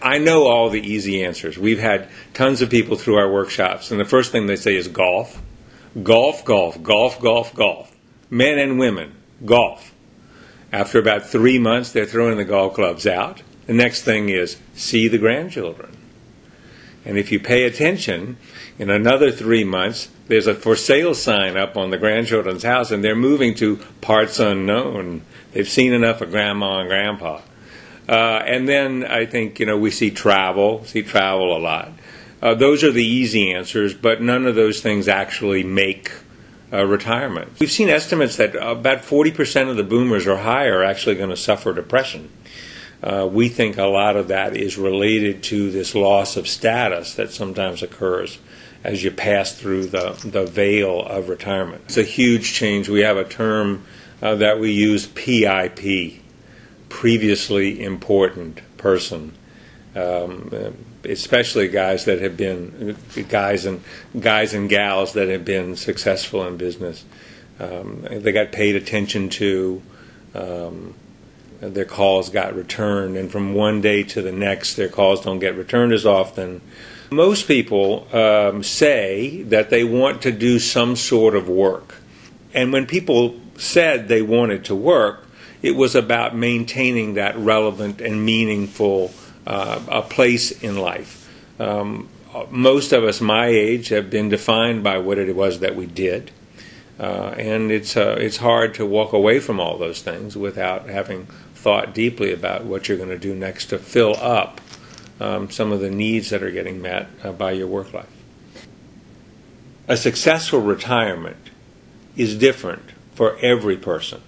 I know all the easy answers. We've had tons of people through our workshops, and the first thing they say is golf. Golf, golf, golf, golf, golf. Men and women, golf. After about 3 months, they're throwing the golf clubs out. The next thing is see the grandchildren. And if you pay attention, in another 3 months, there's a for sale sign up on the grandchildren's house, and they're moving to parts unknown. They've seen enough of grandma and grandpa. And then I think, we see travel a lot. Those are the easy answers, but none of those things actually make retirement. We've seen estimates that about 40% of the boomers or higher are actually going to suffer depression. We think a lot of that is related to this loss of status that sometimes occurs as you pass through the veil of retirement. It's a huge change. We have a term that we use, PIP, previously important person, especially guys that have been guys and gals that have been successful in business. They got paid attention to. Their calls got returned, and from one day to the next, their calls don't get returned as often. Most people say that they want to do some sort of work, and when people said they wanted to work, it was about maintaining that relevant and meaningful a place in life. Most of us my age have been defined by what it was that we did, and it's hard to walk away from all those things without having thought deeply about what you're going to do next to fill up some of the needs that are getting met by your work life. A successful retirement is different for every person.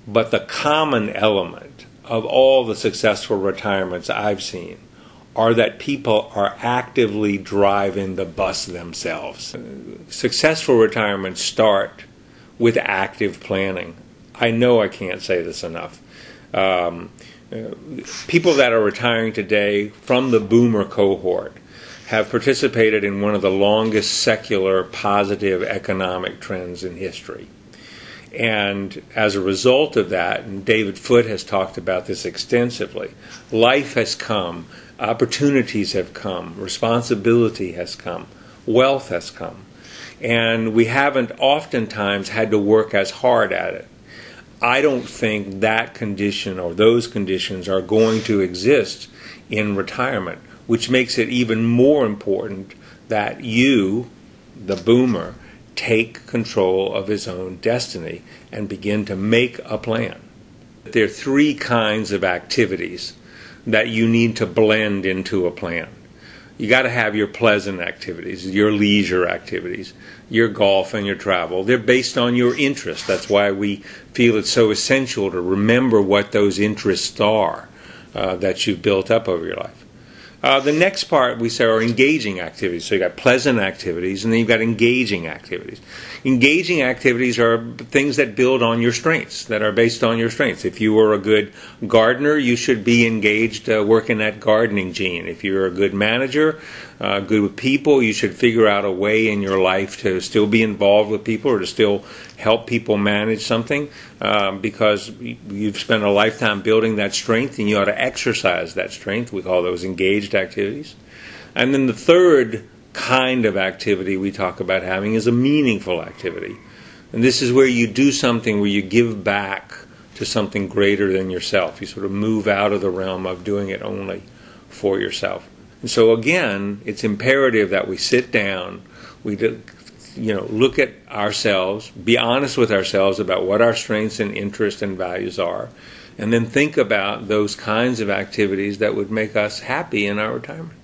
But the common element of all the successful retirements I've seen are that people are actively driving the bus themselves. Successful retirements start with active planning. I know I can't say this enough. People that are retiring today from the boomer cohort have participated in one of the longest secular positive economic trends in history. And as a result of that, and David Foote has talked about this extensively, life has come, opportunities have come, responsibility has come, wealth has come. And we haven't oftentimes had to work as hard at it. I don't think that condition or those conditions are going to exist in retirement, which makes it even more important that you, the boomer, take control of his own destiny and begin to make a plan. There are 3 kinds of activities that you need to blend into a plan. You got to have your pleasant activities, your leisure activities, your golf and your travel. They're based on your interest. That's why we feel it's so essential to remember what those interests are that you've built up over your life. The next part we say are engaging activities. So you've got pleasant activities, and then you've got engaging activities. Engaging activities are things that build on your strengths, that are based on your strengths. If you were a good gardener, you should be engaged working that gardening gene. If you're a good manager, good with people, you should figure out a way in your life to still be involved with people or to still help people manage something because you've spent a lifetime building that strength, and you ought to exercise that strength. We call those engaged activities. And then the third kind of activity we talk about having is a meaningful activity. And this is where you do something where you give back to something greater than yourself. You sort of move out of the realm of doing it only for yourself. And so again, it's imperative that we sit down, we look at ourselves, be honest with ourselves about what our strengths and interests and values are, and then think about those kinds of activities that would make us happy in our retirement.